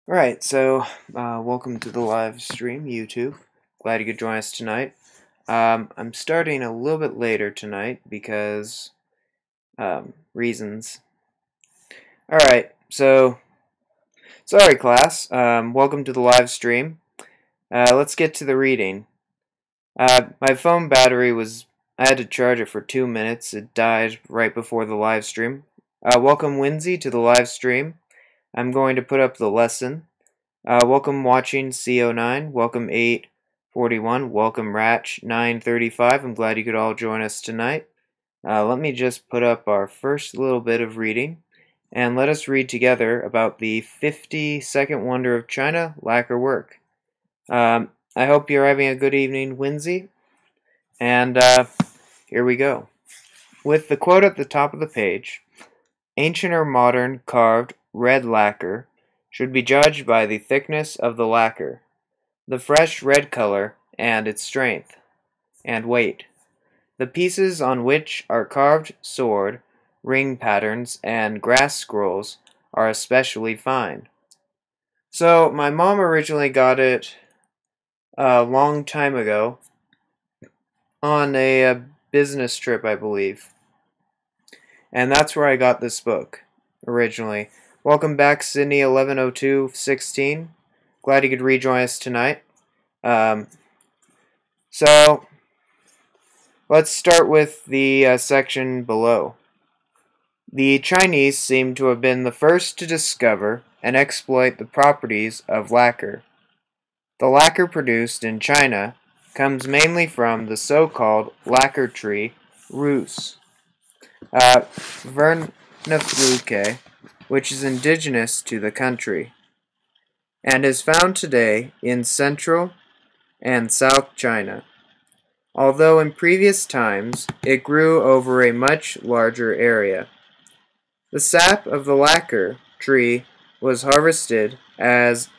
Alright, so welcome to the live stream, YouTube. Glad you could join us tonight. I'm starting a little bit later tonight because reasons. Alright, so sorry class. Welcome to the live stream. Let's get to the reading. My phone battery I had to charge it for 2 minutes. It died right before the live stream. Welcome Winsy to the live stream. I'm going to put up the lesson. Welcome watching CO9, welcome 841, welcome Ratch 935. I'm glad you could all join us tonight. Let me just put up our first little bit of reading, and let us read together about the 52nd wonder of China, lacquer work. I hope you're having a good evening, Winsy, and here we go. With the quote at the top of the page, ancient or modern carved red lacquer should be judged by the thickness of the lacquer, the fresh red color, and its strength and weight. The pieces on which are carved sword, ring patterns, and grass scrolls are especially fine. So my mom originally got it a long time ago on a business trip, I believe. And that's where I got this book originally. Welcome back, Sydney 110216. Glad you could rejoin us tonight. So let's start with the section below. The Chinese seem to have been the first to discover and exploit the properties of lacquer. The lacquer produced in China comes mainly from the so-called lacquer tree, Rus vernifuge, which is indigenous to the country, and is found today in central and South China, although in previous times it grew over a much larger area. The sap of the lacquer tree was harvested as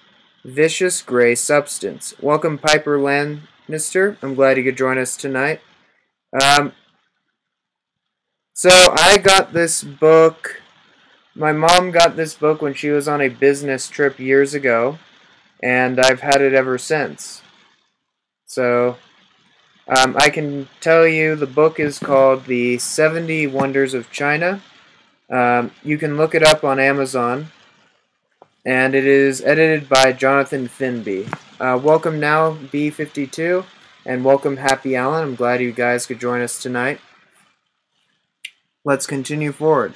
viscous gray substance. Welcome, Piper Lannister. I'm glad you could join us tonight. So I got this book. My mom got this book when she was on a business trip years ago, and I've had it ever since. So I can tell you the book is called The 70 Wonders of China. You can look it up on Amazon, and it is edited by Jonathan Finby. Welcome now, B52, and welcome Happy Allen. I'm glad you guys could join us tonight. Let's continue forward.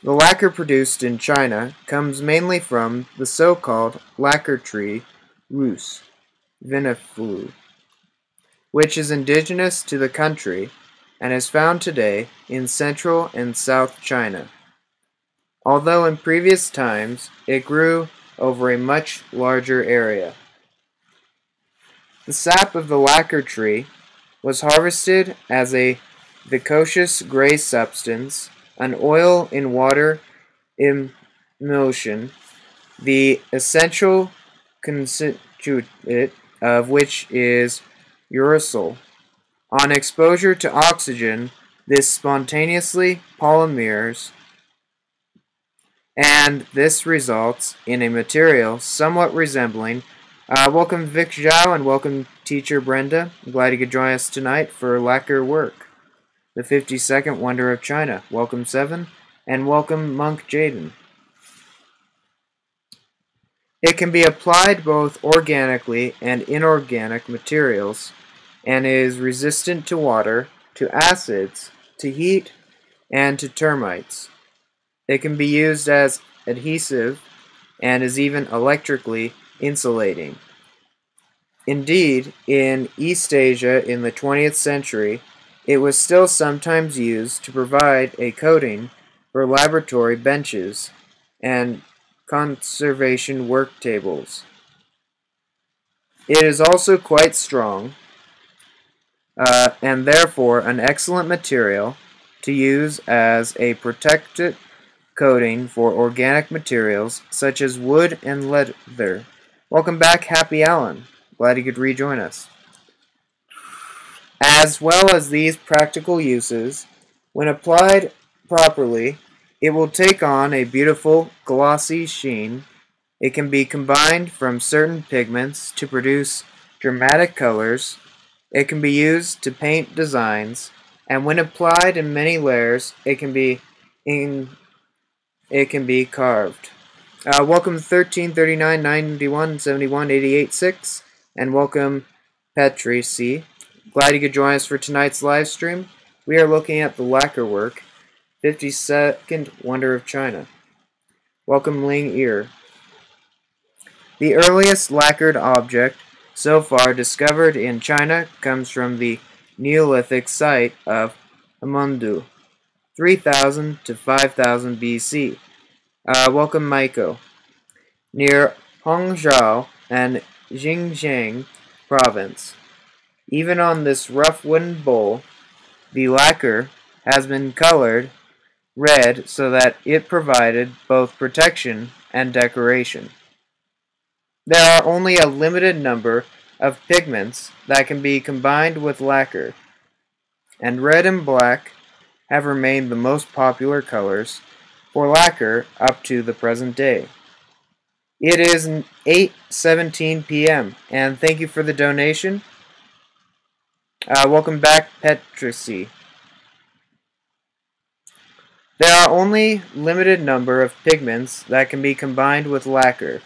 The lacquer produced in China comes mainly from the so-called lacquer tree, Rus vernifuge, which is indigenous to the country and is found today in central and South China, although in previous times it grew over a much larger area. The sap of the lacquer tree was harvested as a viscous gray substance, an oil in water emulsion, the essential constituent of which is uracil. On exposure to oxygen, this spontaneously polymers, and this results in a material somewhat resembling. Welcome Vic Zhao and welcome Teacher Brenda. I'm glad you could join us tonight for lacquer work. The 52nd Wonder of China. Welcome 7, and welcome Monk Jaden. It can be applied both organically and inorganic materials, and is resistant to water, to acids, to heat, and to termites. It can be used as adhesive, and is even electrically insulating. Indeed, in East Asia in the 20th century, it was still sometimes used to provide a coating for laboratory benches and conservation work tables. It is also quite strong, and therefore an excellent material to use as a protective coating for organic materials such as wood and leather. Welcome back, Happy Allen. Glad you could rejoin us. As well as these practical uses, when applied properly, it will take on a beautiful glossy sheen It can be combined from certain pigments to produce dramatic colors. It can be used to paint designs, and when applied in many layers, it can be carved. Welcome 1339 91 71 88 6, and welcome Petri C. Glad you could join us for tonight's live stream. We are looking at the lacquer work, 52nd Wonder of China. Welcome Ling Ir. The earliest lacquered object so far discovered in China comes from the Neolithic site of Amundu, 3000 to 5000 BC. Welcome Maiko. Near Hongzhou and Xinjiang province. Even on this rough wooden bowl, the lacquer has been colored red so that it provided both protection and decoration. There are only a limited number of pigments that can be combined with lacquer, and red and black have remained the most popular colors for lacquer up to the present day. It is 8:17 p.m. and thank you for the donation. Welcome back, Petrici. There are only limited number of pigments that can be combined with lacquer,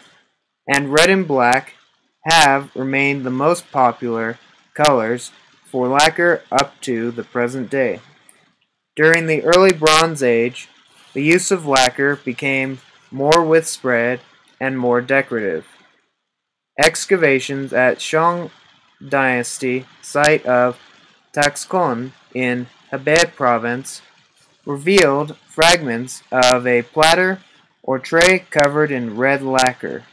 and red and black have remained the most popular colors for lacquer up to the present day. During the early Bronze Age, the use of lacquer became more widespread and more decorative. Excavations at Shang Dynasty site of Taxkon in Hebei province revealed fragments of a platter or tray covered in red lacquer,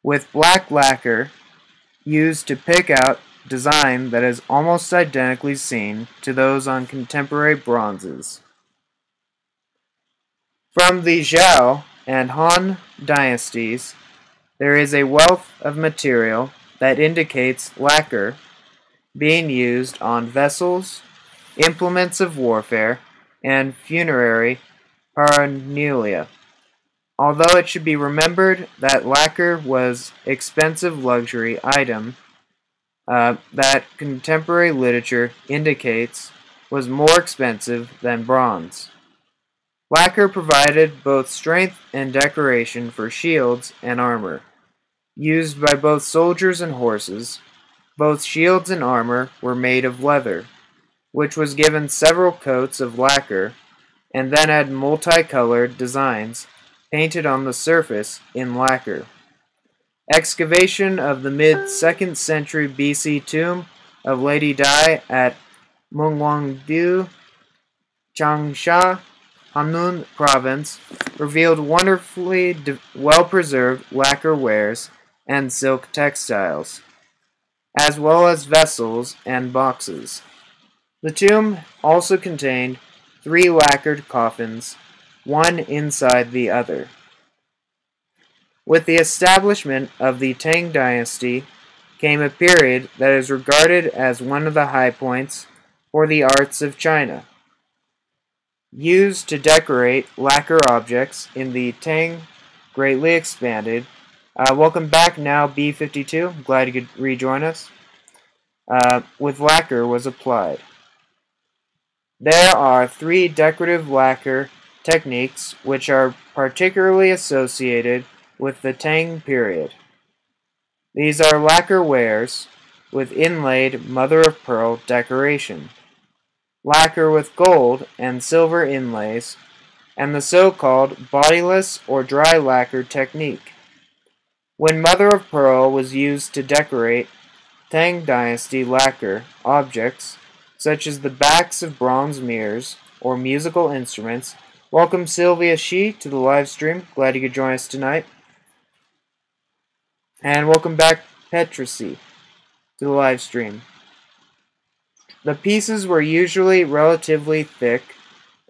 with black lacquer used to pick out design that is almost identically seen to those on contemporary bronzes. From the Zhou and Han dynasties, there is a wealth of material that indicates lacquer being used on vessels, implements of warfare, and funerary paraphernalia. Although it should be remembered that lacquer was an expensive luxury item that contemporary literature indicates was more expensive than bronze. Lacquer provided both strength and decoration for shields and armor. Used by both soldiers and horses, both shields and armor were made of leather, which was given several coats of lacquer and then had multicolored designs painted on the surface in lacquer. Excavation of the mid-2nd century BC tomb of Lady Dai at Mengwangdu, Changsha, Hanun province revealed wonderfully well-preserved lacquer wares and silk textiles, as well as vessels and boxes. The tomb also contained 3 lacquered coffins, one inside the other. With the establishment of the Tang dynasty came a period that is regarded as one of the high points for the arts of China. Used to decorate lacquer objects in the Tang greatly expanded. Welcome back now, B52. Glad you could rejoin us. With lacquer was applied. There are 3 decorative lacquer techniques which are particularly associated with the Tang period. These are lacquer wares with inlaid mother-of-pearl decoration, lacquer with gold and silver inlays, and the so-called bodiless or dry lacquer technique. When mother-of-pearl was used to decorate Tang dynasty lacquer objects, such as the backs of bronze mirrors or musical instruments. Welcome Sylvia Shi to the live stream. Glad you could join us tonight. And welcome back Petrici to the live stream. The pieces were usually relatively thick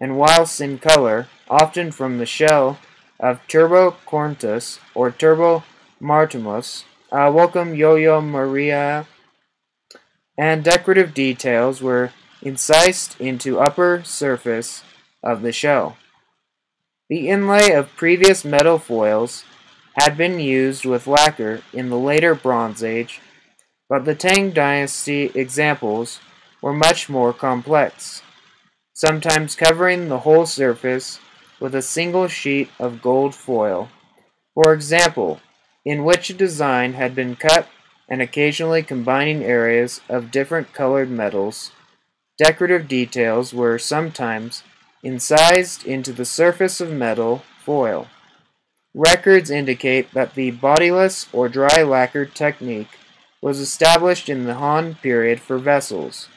and whilst in color, often from the shell of Turbo Corntus or Turbo Martimus. Welcome Yo-Yo Maria. And decorative details were incised into upper surface of the shell. The inlay of previous metal foils had been used with lacquer in the later Bronze Age, but the Tang Dynasty examples were much more complex, sometimes covering the whole surface with a single sheet of gold foil, for example, in which a design had been cut and occasionally combining areas of different colored metals. Decorative details were sometimes incised into the surface of metal foil. Records indicate that the bodiless or dry lacquer technique was established in the Han period for vessels,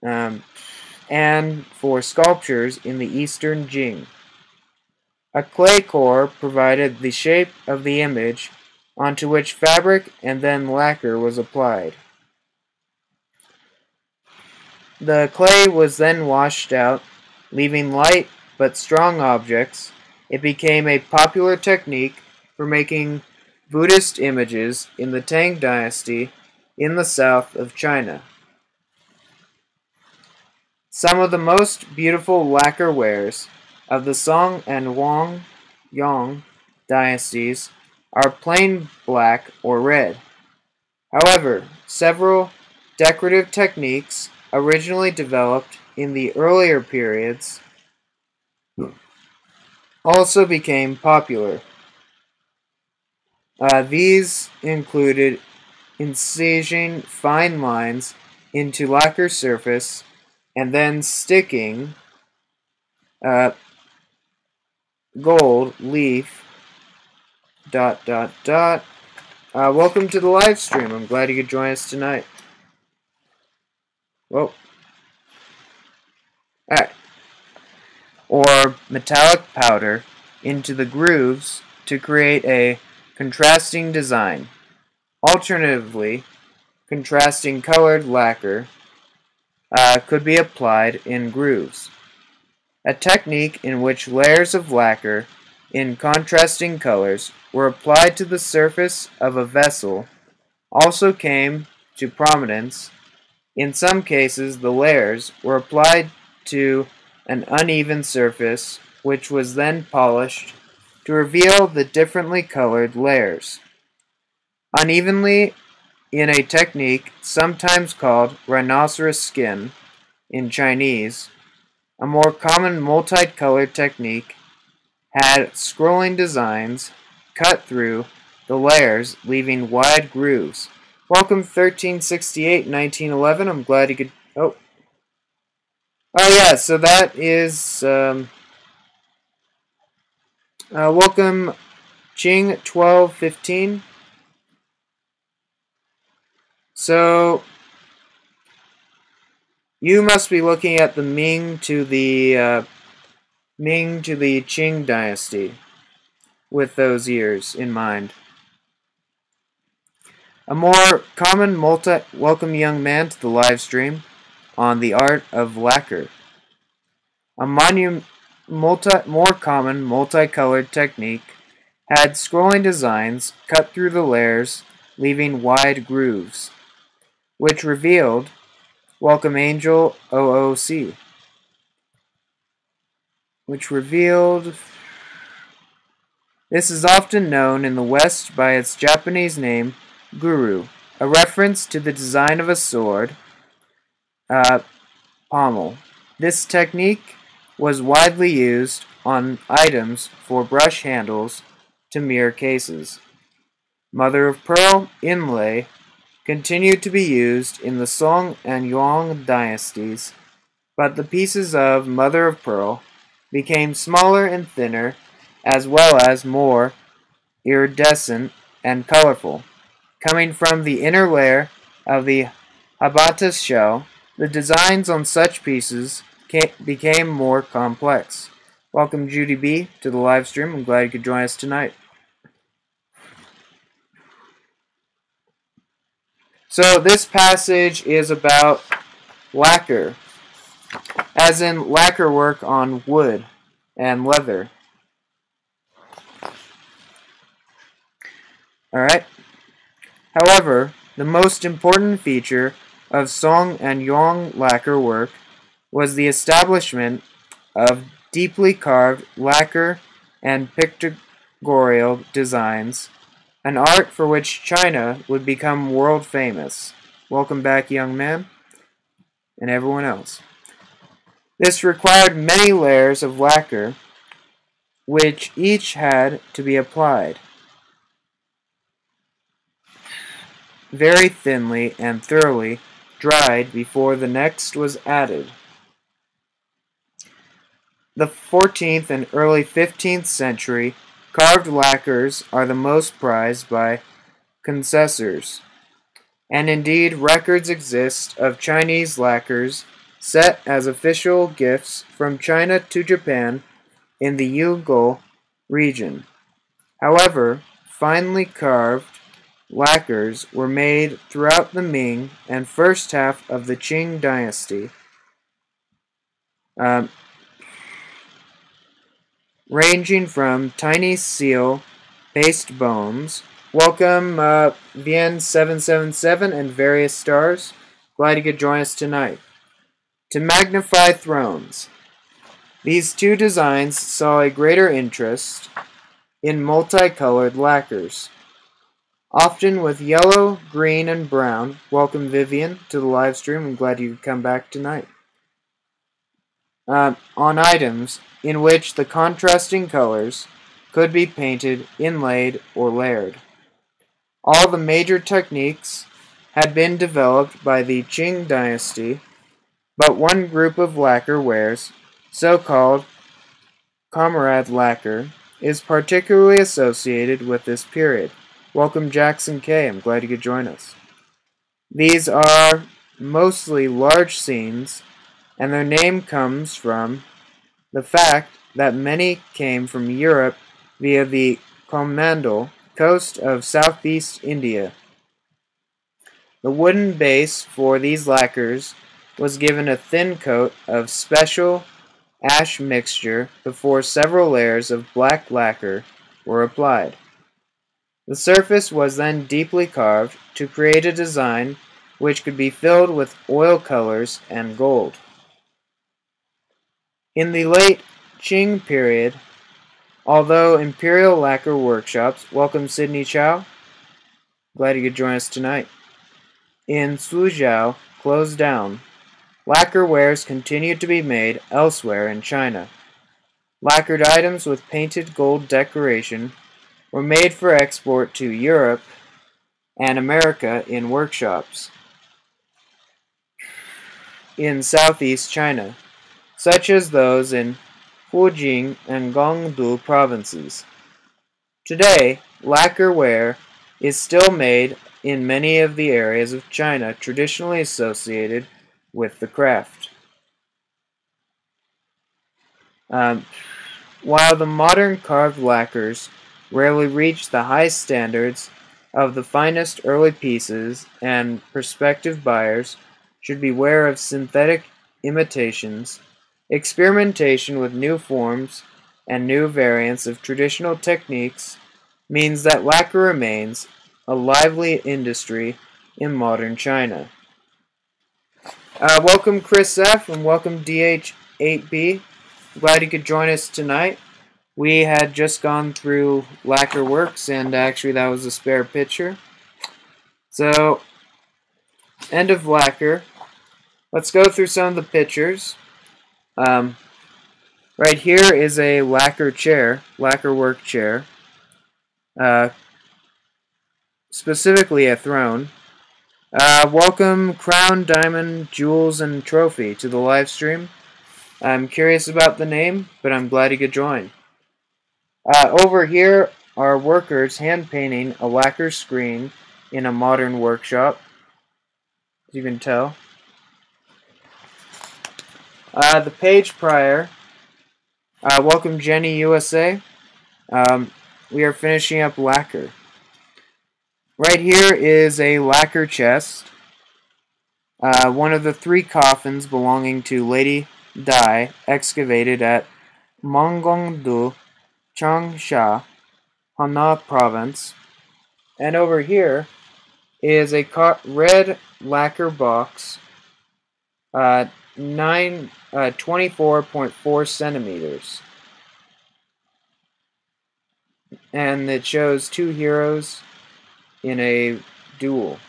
and for sculptures in the Eastern Jing. A clay core provided the shape of the image onto which fabric and then lacquer was applied. The clay was then washed out, leaving light but strong objects. It became a popular technique for making Buddhist images in the Tang Dynasty in the south of China. Some of the most beautiful lacquer wares of the Song and Yang dynasties are plain black or red. However, several decorative techniques originally developed in the earlier periods also became popular. These included incising fine lines into lacquer surface and then sticking gold leaf ... Welcome to the live stream. I'm glad you could join us tonight. Whoa. Alright. Or metallic powder into the grooves to create a contrasting design. Alternatively, contrasting colored lacquer could be applied in grooves. A technique in which layers of lacquer in contrasting colors were applied to the surface of a vessel also came to prominence. In some cases, the layers were applied to an uneven surface, which was then polished to reveal the differently colored layers. Unevenly, in a technique sometimes called rhinoceros skin in Chinese, a more common multicolored technique had scrolling designs cut through the layers, leaving wide grooves. Welcome 1368, 1911. I'm glad you could... Oh yeah, so that is... welcome Ching 1215. So, you must be looking at the Ming to the Qing dynasty with those years in mind. A more common welcome young man to the live stream on the art of lacquer. A more common multicolored technique had scrolling designs cut through the layers, leaving wide grooves, which revealed welcome Angel OOC, which revealed... This is often known in the West by its Japanese name, Guru, a reference to the design of a sword, pommel. This technique was widely used on items for brush handles to mirror cases. Mother of pearl inlay continued to be used in the Song and Yuan dynasties, but the pieces of mother of pearl became smaller and thinner, as well as more iridescent and colorful. Coming from the inner layer of the Hibiscus shell, the designs on such pieces became more complex. Welcome Judy B to the live stream. I'm glad you could join us tonight. So this passage is about lacquer, as in lacquer work on wood and leather. Alright. However, the most important feature of Song and Yuan lacquer work was the establishment of deeply carved lacquer and Goryeo designs, an art for which China would become world famous. Welcome back, young man, and everyone else. This required many layers of lacquer, which each had to be applied very thinly and thoroughly dried before the next was added. The 14th and early 15th century carved lacquers are the most prized by connoisseurs, and indeed records exist of Chinese lacquers set as official gifts from China to Japan in the Yugol region. However, finely carved lacquers were made throughout the Ming and first half of the Qing dynasty, ranging from tiny seal paste bones. Welcome, Vien777 and various stars. Glad you could join us tonight. To magnify thrones. These two designs saw a greater interest in multicolored lacquers, often with yellow, green, and brown. Welcome, Vivian, to the live stream. I'm glad you could come back tonight. On items in which the contrasting colors could be painted, inlaid, or layered. All the major techniques had been developed by the Qing dynasty, but one group of lacquer wares, so-called comrade lacquer, is particularly associated with this period. Welcome, Jackson K. I'm glad you could join us. These are mostly large scenes, and their name comes from the fact that many came from Europe via the Coromandel coast of southeast India. The wooden base for these lacquers was given a thin coat of special ash mixture before several layers of black lacquer were applied. The surface was then deeply carved to create a design which could be filled with oil colors and gold. In the late Qing period, although imperial lacquer workshops, welcome Sydney Chow, glad you could join us tonight, in Suzhou closed down, lacquer wares continued to be made elsewhere in China. Lacquered items with painted gold decoration were made for export to Europe and America in workshops in southeast China, such as those in Fujian and Guangdong provinces. Today, lacquer ware is still made in many of the areas of China traditionally associated with the craft. While the modern carved lacquers rarely reach the high standards of the finest early pieces, and prospective buyers should beware of synthetic imitations, experimentation with new forms and new variants of traditional techniques means that lacquer remains a lively industry in modern China. Welcome Chris F. and welcome DH8B. Glad you could join us tonight. We had just gone through Lacquer Works, and actually that was a spare picture. So, end of lacquer. Let's go through some of the pictures. Right here is a lacquer chair, lacquer work chair. Specifically a throne. Welcome Crown, Diamond, Jewels, and Trophy to the live stream. I'm curious about the name, but I'm glad you could join. Over here are workers hand painting a lacquer screen in a modern workshop, as you can tell. The page prior, welcome Jenny USA. We are finishing up lacquer. Right here is a lacquer chest, one of the 3 coffins belonging to Lady Dai, excavated at Mongongdu, Changsha, Hana Province. And over here is a red lacquer box, 24.4 centimeters. and it shows two heroes in a duel.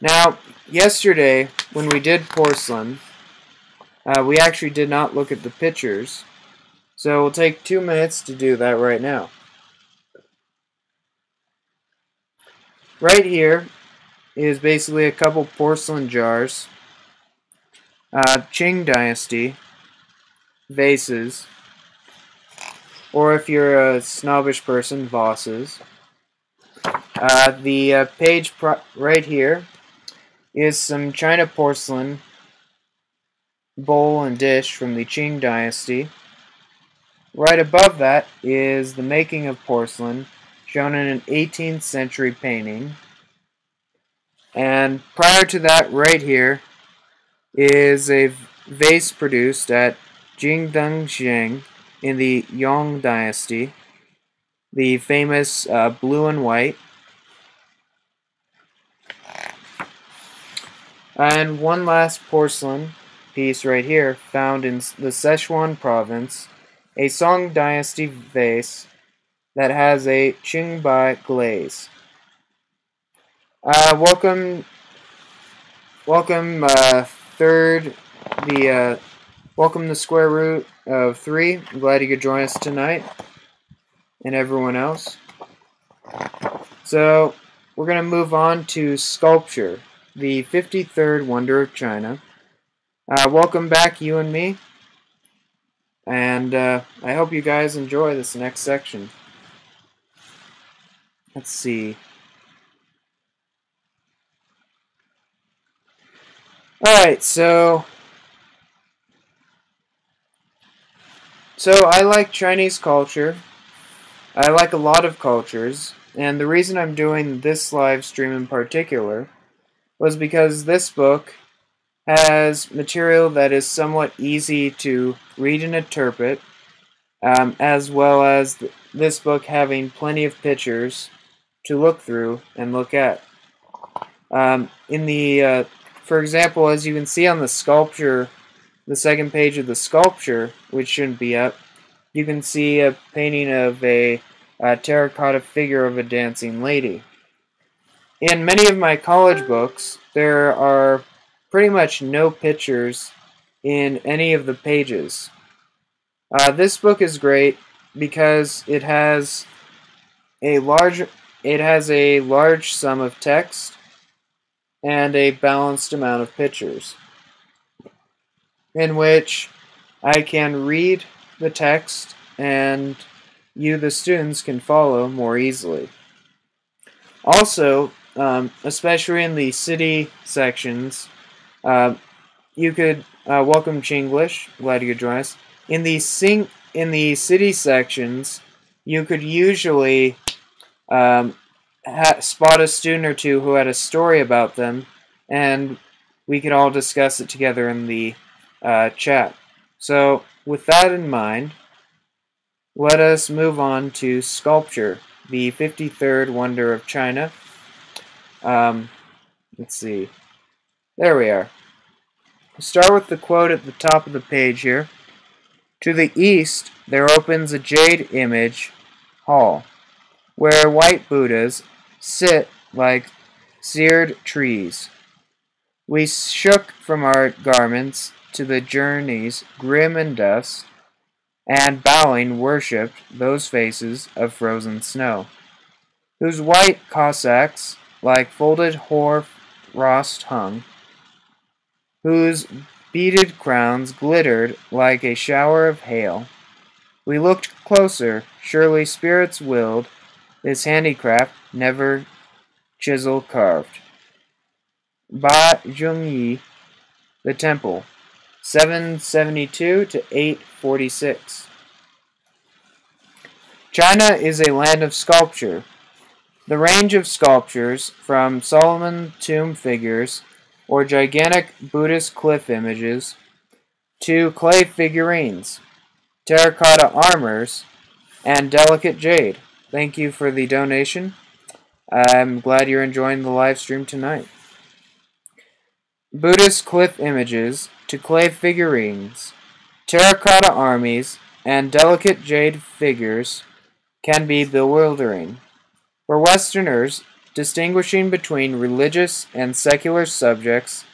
Now, yesterday, when we did porcelain, we actually did not look at the pictures, so we'll take 2 minutes to do that right now. Right here is basically a couple porcelain jars, Qing Dynasty vases, or if you're a snobbish person, vases. The page right here is some China porcelain bowl and dish from the Qing Dynasty. Right above that is the making of porcelain, shown in an 18th century painting. And prior to that, right here, is a vase produced at Jingdengzheng in the Yong Dynasty, the famous blue and white. And one last porcelain piece right here, found in the Sichuan province, a Song Dynasty vase that has a Qingbai glaze. Welcome, welcome the square root of 3. I'm glad you could join us tonight, and everyone else. So, we're going to move on to sculpture, the 53rd wonder of China. Welcome back, you and me, and I hope you guys enjoy this next section. Let's see. Alright, so I like Chinese culture. I like a lot of cultures, and the reason I'm doing this live stream in particular was because this book has material that is somewhat easy to read and interpret, as well as this book having plenty of pictures to look through and look at. For example, as you can see on the sculpture, the second page of the sculpture, which shouldn't be up, you can see a painting of a terracotta figure of a dancing lady. In many of my college books, there are pretty much no pictures in any of the pages. This book is great because it has a large sum of text and a balanced amount of pictures, in which I can read the text and you, the students, can follow more easily. Also, especially in the city sections, you could welcome Chinglish. Glad you could join us. In the city sections, you could usually spot a student or two who had a story about them, and we could all discuss it together in the chat. So, with that in mind, let us move on to sculpture, the 53rd wonder of China. Let's see. There we are. We'll start with the quote at the top of the page here. To the east, there opens a jade image hall, where white Buddhas sit like seared trees. We shook from our garments to the journeys grim and dust, and bowing worshipped those faces of frozen snow, whose white Cossacks like folded hoar frost hung, whose beaded crowns glittered like a shower of hail. We looked closer, surely spirits willed this handicraft never chisel carved. Ba Zhongyi, the temple, 772 to 846. China is a land of sculpture. The range of sculptures, from Solomon tomb figures or gigantic Buddhist cliff images, to clay figurines, terracotta armors, and delicate jade. Thank you for the donation. I'm glad you're enjoying the live stream tonight. Buddhist cliff images to clay figurines, terracotta armies, and delicate jade figures can be bewildering. For Westerners, distinguishing between religious and secular subjects,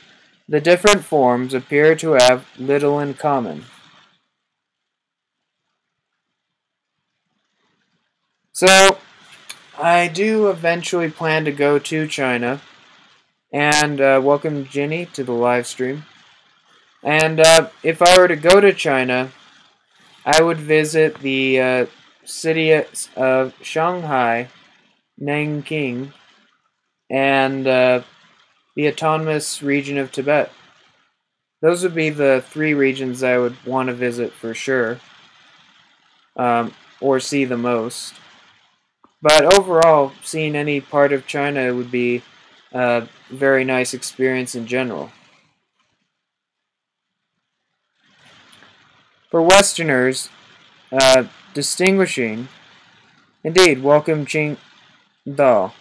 the different forms appear to have little in common. So, I do eventually plan to go to China, and welcome Ginny to the live stream. And if I were to go to China, I would visit the city of Shanghai, Nanking, and the autonomous region of Tibet. Those would be the three regions I would want to visit for sure, or see the most. But overall, seeing any part of China would be a very nice experience in general. For Westerners, distinguishing, indeed, welcome Ching Da.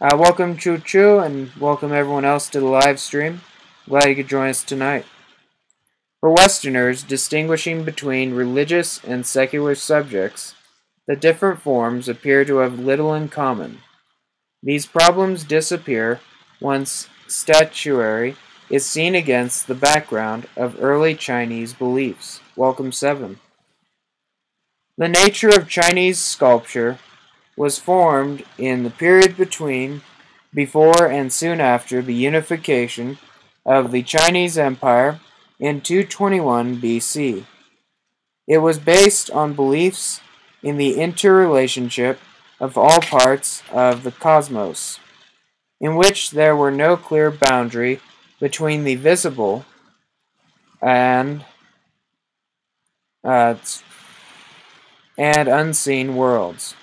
Welcome Chu Chu, and welcome everyone else to the live stream. Glad you could join us tonight. For Westerners, distinguishing between religious and secular subjects, the different forms appear to have little in common. These problems disappear once statuary is seen against the background of early Chinese beliefs. Welcome 7. The nature of Chinese sculpture was formed in the period between, before, and soon after the unification of the Chinese Empire in 221 BC. It was based on beliefs in the interrelationship of all parts of the cosmos, in which there were no clear boundary between the visible and unseen worlds.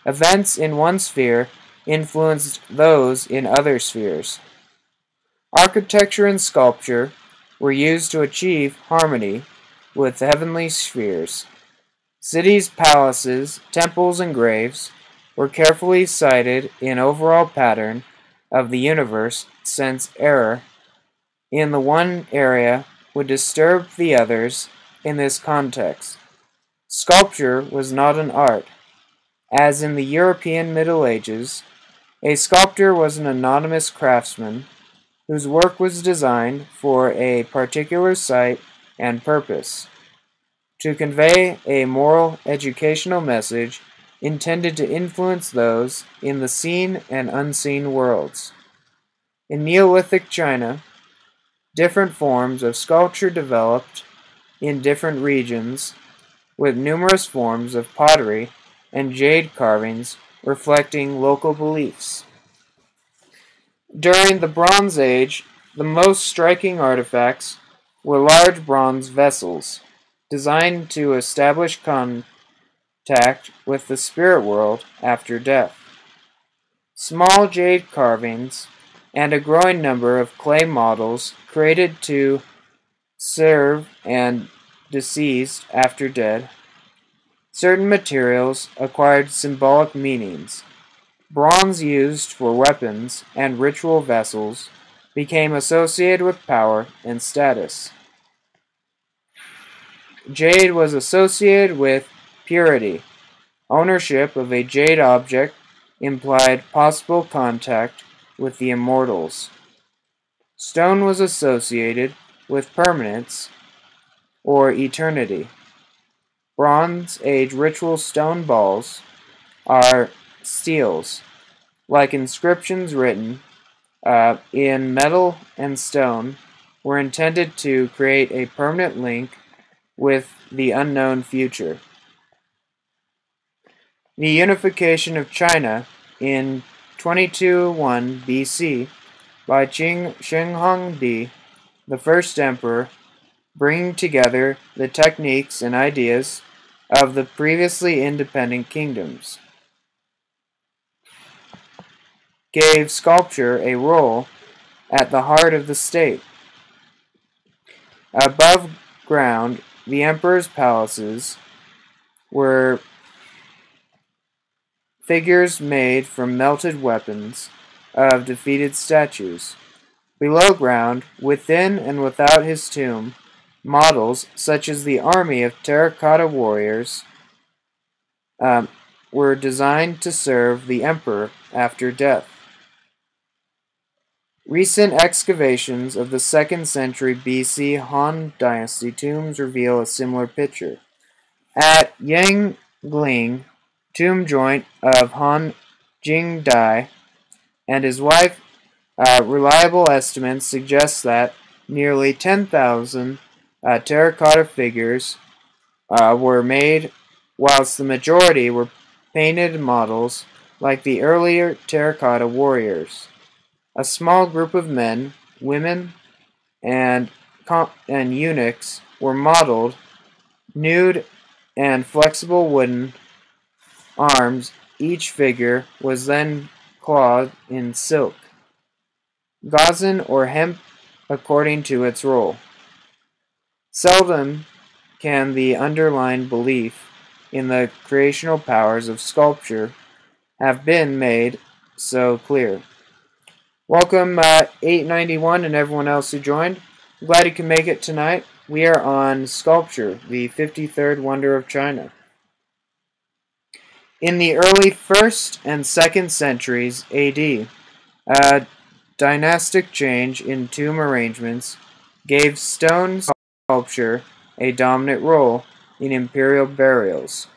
Events in one sphere influenced those in other spheres. Architecture and sculpture were used to achieve harmony with heavenly spheres. Cities, palaces, temples, and graves were carefully sited in overall pattern of the universe, since error in the one area would disturb the others in this context. Sculpture was not an art. As in the European Middle Ages, a sculptor was an anonymous craftsman whose work was designed for a particular site and purpose, to convey a moral educational message intended to influence those in the seen and unseen worlds. In Neolithic China, different forms of sculpture developed in different regions, with numerous forms of pottery and jade carvings reflecting local beliefs. During the Bronze Age, the most striking artifacts were large bronze vessels, designed to establish contact with the spirit world after death. Small jade carvings and a growing number of clay models created to serve and deceased after dead. Certain materials acquired symbolic meanings. Bronze used for weapons and ritual vessels became associated with power and status. Jade was associated with purity. Ownership of a jade object implied possible contact with the immortals. Stone was associated with permanence or eternity. Bronze Age ritual stone balls are seals, like inscriptions written in metal and stone, were intended to create a permanent link with the unknown future. The unification of China in 221 BC by Sheng Hongdi, the first emperor, bringing together the techniques and ideas of the previously independent kingdoms, gave sculpture a role at the heart of the state. Above ground, the emperor's palaces were figures made from melted weapons of defeated statues. Below ground, within and without his tomb, models such as the army of terracotta warriors um, were designed to serve the emperor after death. Recent excavations of the 2nd century BC Han Dynasty tombs reveal a similar picture. At Yangling tomb joint of Han Jingdai and his wife, reliable estimates suggest that nearly 10,000 terracotta figures were made, whilst the majority were painted models like the earlier terracotta warriors. A small group of men, women, and eunuchs were modeled, nude and flexible wooden arms. Each figure was then clothed in silk, gauze, or hemp according to its role. Seldom can the underlying belief in the creational powers of sculpture have been made so clear. Welcome 891 and everyone else who joined. I'm glad you can make it tonight. We are on sculpture, the 53rd wonder of China. In the early 1st and 2nd centuries AD, a dynastic change in tomb arrangements gave stone sculpture a dominant role in imperial burials.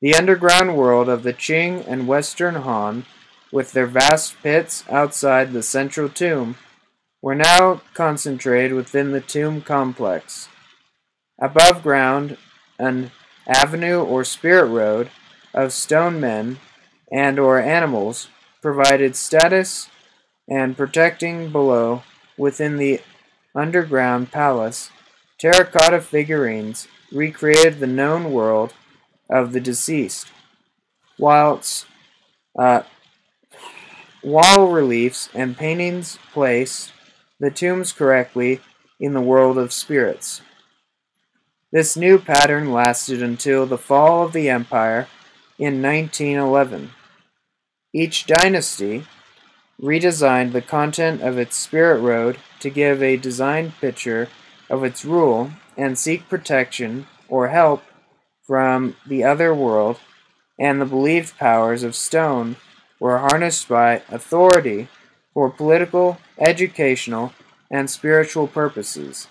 The underground world of the Qing and Western Han, with their vast pits outside the central tomb, were now concentrated within the tomb complex. Above ground, an avenue or spirit road of stone men and or animals provided status and protecting below. Within the underground palace, terracotta figurines recreated the known world of the deceased, whilst wall reliefs and paintings placed the tombs correctly in the world of spirits. This new pattern lasted until the fall of the empire in 1911. Each dynasty redesigned the content of its spirit road to give a designed picture of its rule and seek protection or help from the other world, and the believed powers of stone were harnessed by authority for political, educational, and spiritual purposes.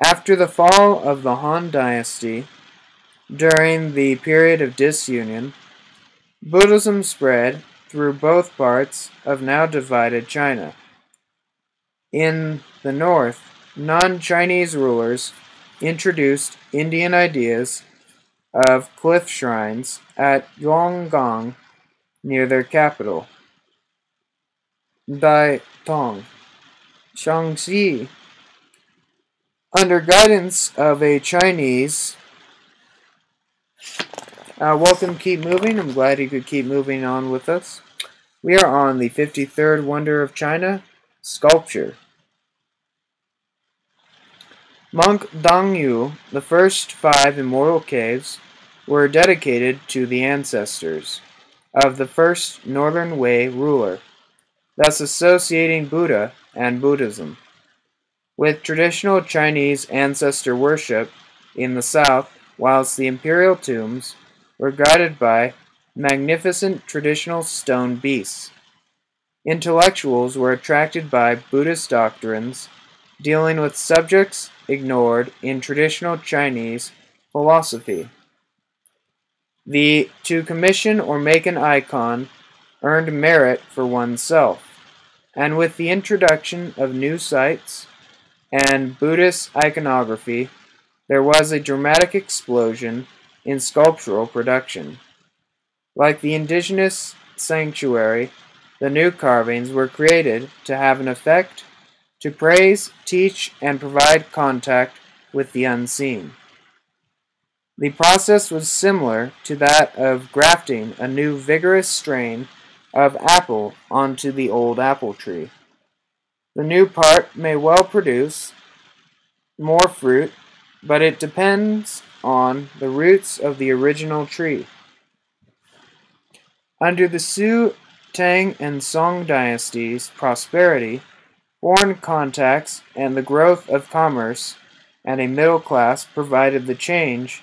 After the fall of the Han Dynasty, during the period of disunion, Buddhism spread through both parts of now divided China. In the north, non-Chinese rulers introduced Indian ideas of cliff shrines at Yonggang near their capital, Daitong, Shaanxi. Under guidance of a Chinese, welcome, keep moving. I'm glad you could keep moving on with us. We are on the 53rd wonder of China, sculpture. Monk Dongyu, the first 5 immortal caves, were dedicated to the ancestors of the first Northern Wei ruler, thus associating Buddha and Buddhism with traditional Chinese ancestor worship in the south, whilst the imperial tombs were guided by magnificent traditional stone beasts. Intellectuals were attracted by Buddhist doctrines dealing with subjects ignored in traditional Chinese philosophy. To commission or make an icon earned merit for oneself, and with the introduction of new sites and Buddhist iconography, there was a dramatic explosion in sculptural production. Like the indigenous sanctuary, the new carvings were created to have an effect, to praise, teach, and provide contact with the unseen. The process was similar to that of grafting a new vigorous strain of apple onto the old apple tree. The new part may well produce more fruit, but it depends on the roots of the original tree. Under the Su, Tang, and Song dynasties' prosperity, foreign contacts, and the growth of commerce and a middle class provided the change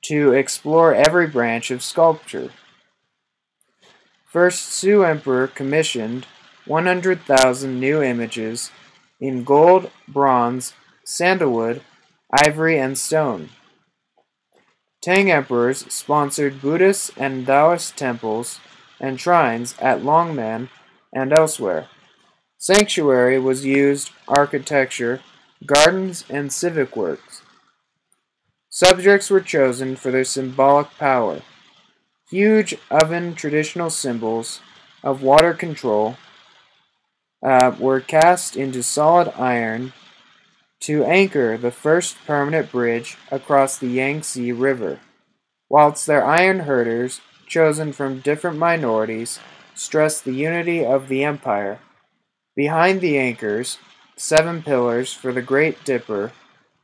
to explore every branch of sculpture. First Sue Emperor commissioned 100,000 new images in gold, bronze, sandalwood, ivory, and stone. Tang emperors sponsored Buddhist and Taoist temples and shrines at Longmen and elsewhere. Sanctuary was used architecture, gardens, and civic works. Subjects were chosen for their symbolic power. Huge oven traditional symbols of water control were cast into solid iron to anchor the first permanent bridge across the Yangtze River, whilst their iron herders, chosen from different minorities, stressed the unity of the empire. Behind the anchors, 7 pillars for the Great Dipper,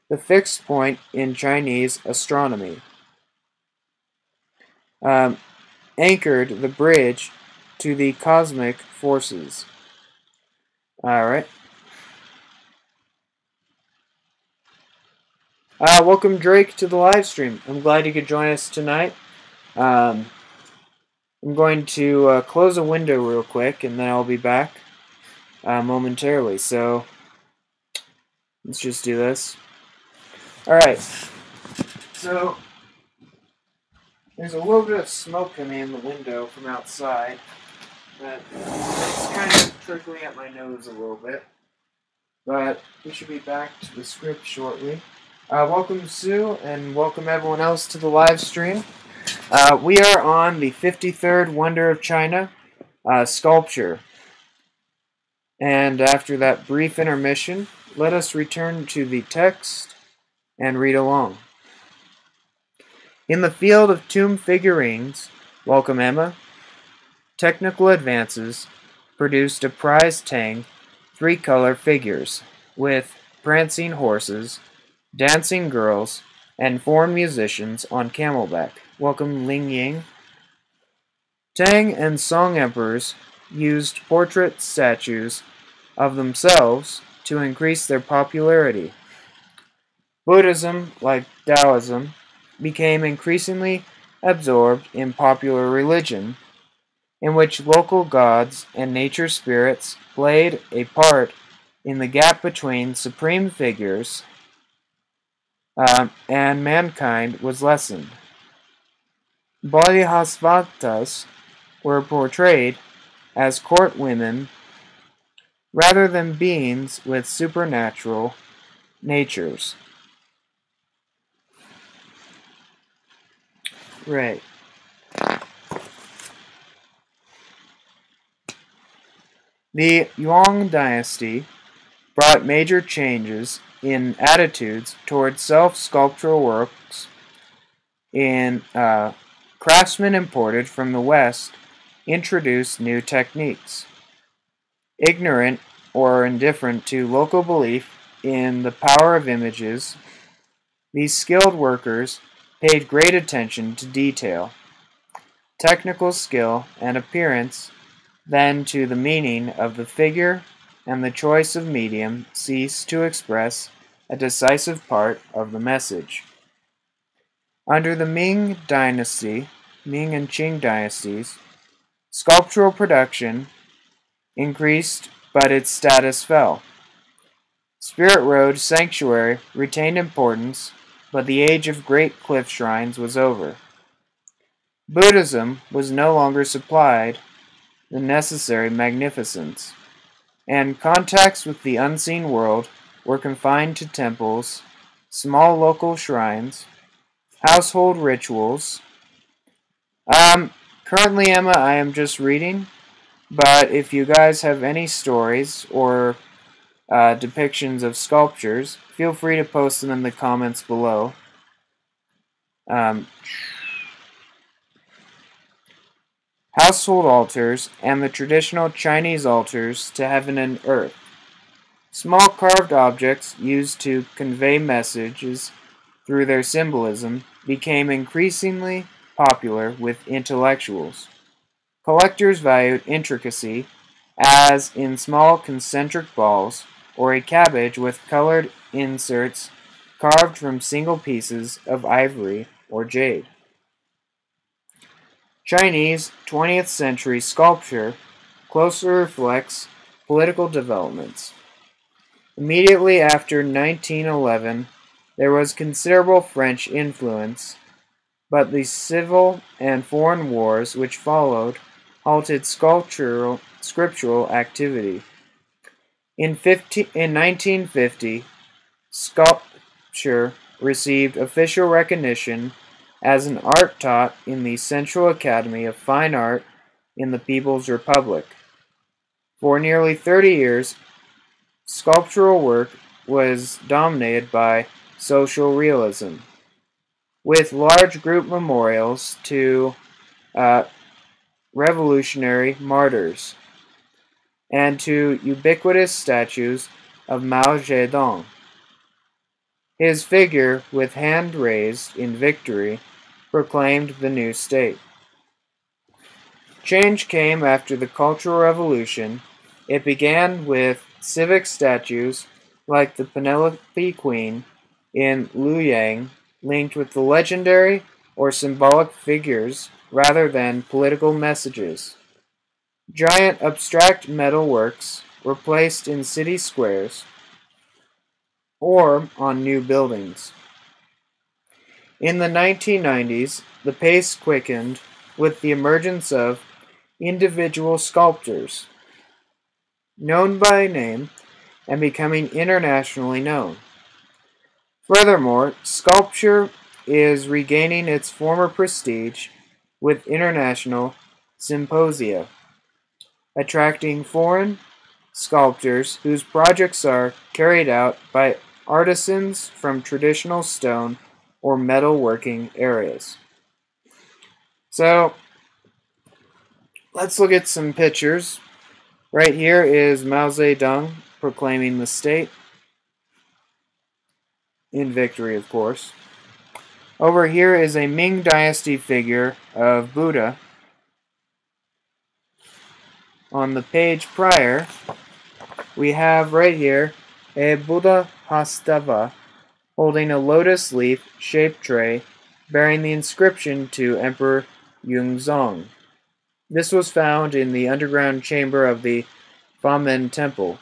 the fixed point in Chinese astronomy, anchored the bridge to the cosmic forces. Alright. Welcome, Drake, to the live stream. I'm glad you could join us tonight. I'm going to close a window real quick, and then I'll be back momentarily. So, let's just do this. Alright. So, there's a little bit of smoke coming in the window from outside. But it's kind of trickling at my nose a little bit. But we should be back to the script shortly. Welcome, Sue, and welcome everyone else to the live stream. We are on the 53rd Wonder of China, sculpture. And after that brief intermission, let us return to the text and read along. In the field of tomb figurines, welcome Emma, technical advances produced a prize Tang 3-color figures with prancing horses, dancing girls, and foreign musicians on camelback. Welcome Ling Ying. Tang and Song emperors used portrait statues of themselves to increase their popularity. Buddhism, like Taoism, became increasingly absorbed in popular religion, in which local gods and nature spirits played a part in the gap between supreme figures and mankind was lessened. Bodhisattvas were portrayed as court women rather than beings with supernatural natures. Right. The Yuan dynasty brought major changes in attitudes towards self-sculptural works. Craftsmen imported from the West introduced new techniques. Ignorant or indifferent to local belief in the power of images, these skilled workers paid great attention to detail, technical skill, and appearance, then to the meaning of the figure, and the choice of medium ceased to express a decisive part of the message. Under the Ming dynasty, Ming and Qing dynasties, sculptural production increased, but its status fell. Spirit Road Sanctuary retained importance, but the age of great cliff shrines was over. Buddhism was no longer supplied the necessary magnificence, and contacts with the unseen world were confined to temples, small local shrines, household rituals. Currently, Emma, I am just reading, but if you guys have any stories or depictions of sculptures, feel free to post them in the comments below. Household altars and the traditional Chinese altars to heaven and earth. Small carved objects used to convey messages through their symbolism became increasingly popular with intellectuals. Collectors valued intricacy, as in small concentric balls, or a cabbage with colored inserts carved from single pieces of ivory or jade. Chinese 20th century sculpture closely reflects political developments. Immediately after 1911, there was considerable French influence, but the civil and foreign wars which followed halted scriptural activity. In 1950, sculpture received official recognition as an art taught in the Central Academy of Fine Art in the People's Republic. For nearly 30 years, sculptural work was dominated by social realism, with large group memorials to revolutionary martyrs and to ubiquitous statues of Mao Zedong. His figure, with hand raised in victory, proclaimed the new state. Change came after the Cultural Revolution. It began with civic statues like the Penelope Queen in Luoyang, linked with the legendary or symbolic figures rather than political messages. Giant abstract metal works were placed in city squares or on new buildings. In the 1990s, the pace quickened with the emergence of individual sculptors, known by name and becoming internationally known. Furthermore, sculpture is regaining its former prestige with international symposia, attracting foreign sculptors whose projects are carried out by artisans from traditional stone or metalworking areas. So, let's look at some pictures. Right here is Mao Zedong proclaiming the state, in victory, of course. Over here is a Ming Dynasty figure of Buddha. On the page prior, we have right here a Buddha Hastava holding a lotus leaf shaped tray bearing the inscription to Emperor Yungzong. This was found in the underground chamber of the Famen Temple,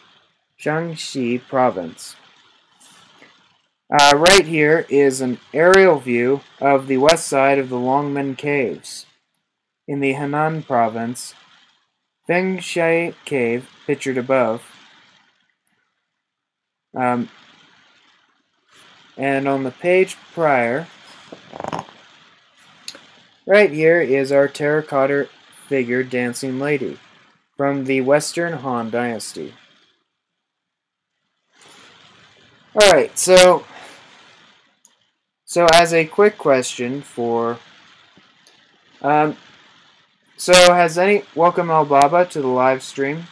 Shaanxi Province. Right here is an aerial view of the west side of the Longmen Caves in the Henan Province. Fengshui Cave, pictured above. And on the page prior, right here is our terracotta figure dancing lady from the Western Han Dynasty. Alright, so as a quick question for welcome Albaba to the live stream.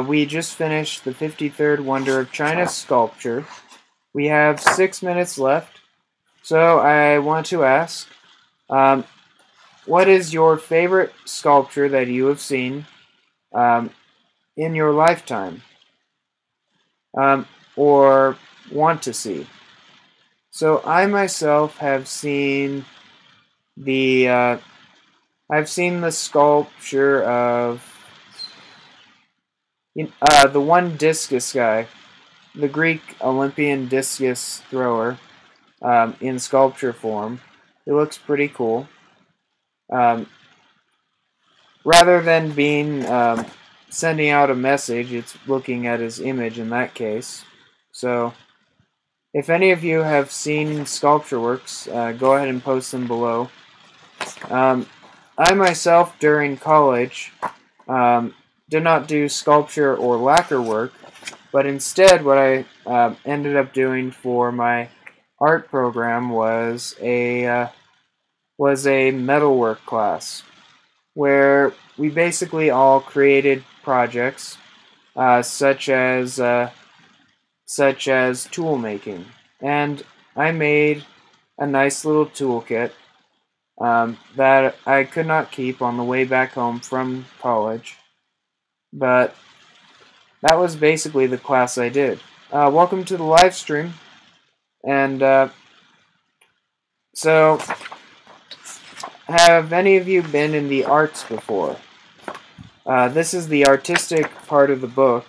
We just finished the 53rd Wonder of China sculpture. We have 6 minutes left. So I want to ask, what is your favorite sculpture that you have seen in your lifetime or want to see? So I myself have seen the sculpture of the one discus guy, the Greek Olympian discus thrower, in sculpture form. It looks pretty cool. Rather than being sending out a message, it's looking at his image in that case. So, if any of you have seen sculpture works, go ahead and post them below. I myself, during college, did not do sculpture or lacquer work, but instead what I ended up doing for my art program was a metalwork class, where we basically all created projects such as tool making, and I made a nice little toolkit that I could not keep on the way back home from college, but that was basically the class I did. Welcome to the live stream, and so have any of you been in the arts before? This is the artistic part of the book,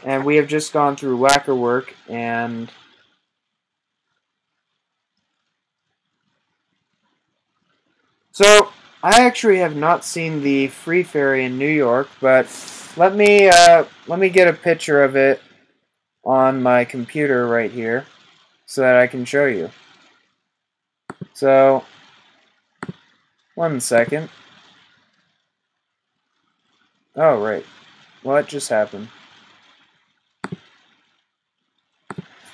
and we have just gone through lacquerwork, and so I actually have not seen the Free Ferry in New York, but let me get a picture of it on my computer right here so that I can show you. So, one second. Oh, right. What just happened?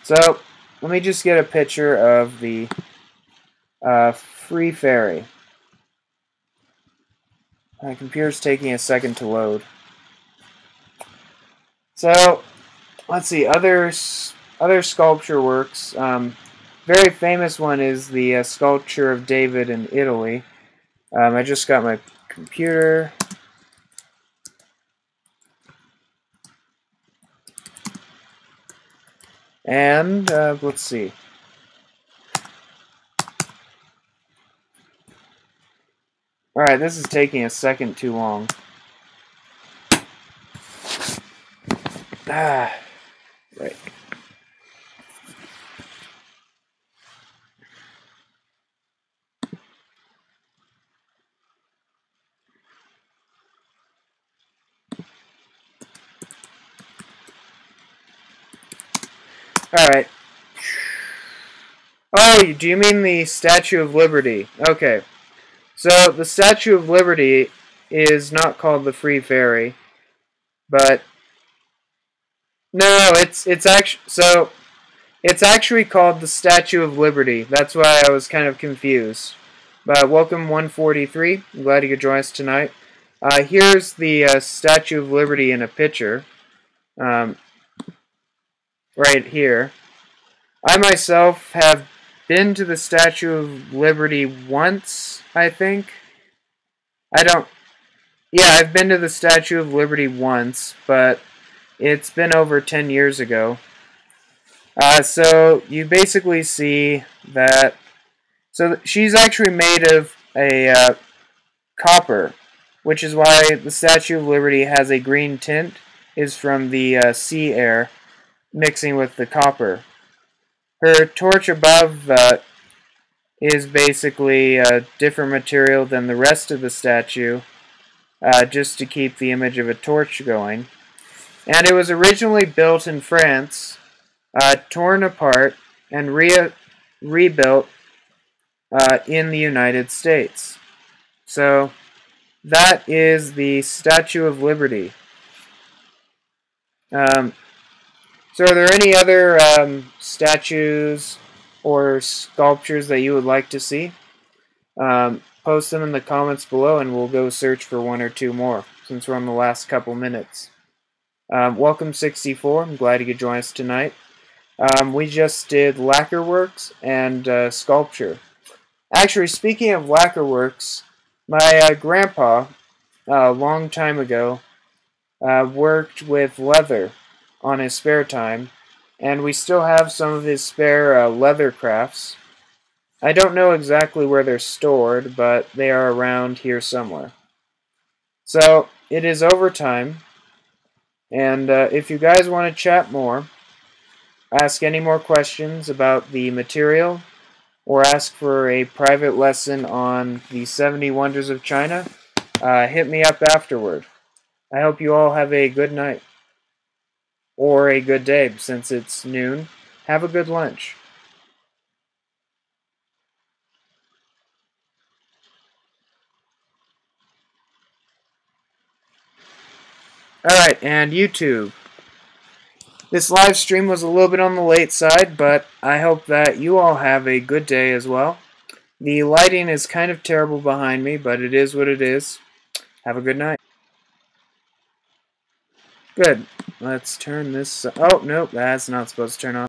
So, let me just get a picture of the Free Ferry. My computer's taking a second to load. So, let's see, other sculpture works. Very famous one is the sculpture of David in Italy. I just got my computer. And, let's see. Alright, this is taking a second too long. Right. Alright. Oh, do you mean the Statue of Liberty? Okay. So, the Statue of Liberty is not called the Free Ferry, but no, it's actually called the Statue of Liberty. That's why I was kind of confused. But welcome 143. I'm glad you could join us tonight. Here's the Statue of Liberty in a picture. Right here. I myself have been to the Statue of Liberty once, I think. Yeah, I've been to the Statue of Liberty once, but it's been over 10 years ago. So you basically see that. So she's actually made of a copper, which is why the Statue of Liberty has a green tint, is from the sea air mixing with the copper. Her torch above is basically a different material than the rest of the statue, just to keep the image of a torch going. And it was originally built in France, torn apart, and rebuilt in the United States. So, that is the Statue of Liberty. So are there any other statues or sculptures that you would like to see? Post them in the comments below and we'll go search for one or two more since we're on the last couple minutes. Welcome 64. I'm glad you could join us tonight. We just did lacquerworks and sculpture. Actually, speaking of lacquerworks, my grandpa, a long time ago, worked with leather on his spare time, and we still have some of his spare leather crafts. I don't know exactly where they're stored, but they are around here somewhere. So, it is overtime, and if you guys want to chat more, ask any more questions about the material, or ask for a private lesson on the 70 Wonders of China, hit me up afterward. I hope you all have a good night. Or a good day, since it's noon. Have a good lunch. Alright, and YouTube. This live stream was a little bit on the late side, but I hope that you all have a good day as well. The lighting is kind of terrible behind me, but it is what it is. Have a good night. Good. Let's turn this... Oh, nope, that's not supposed to turn on.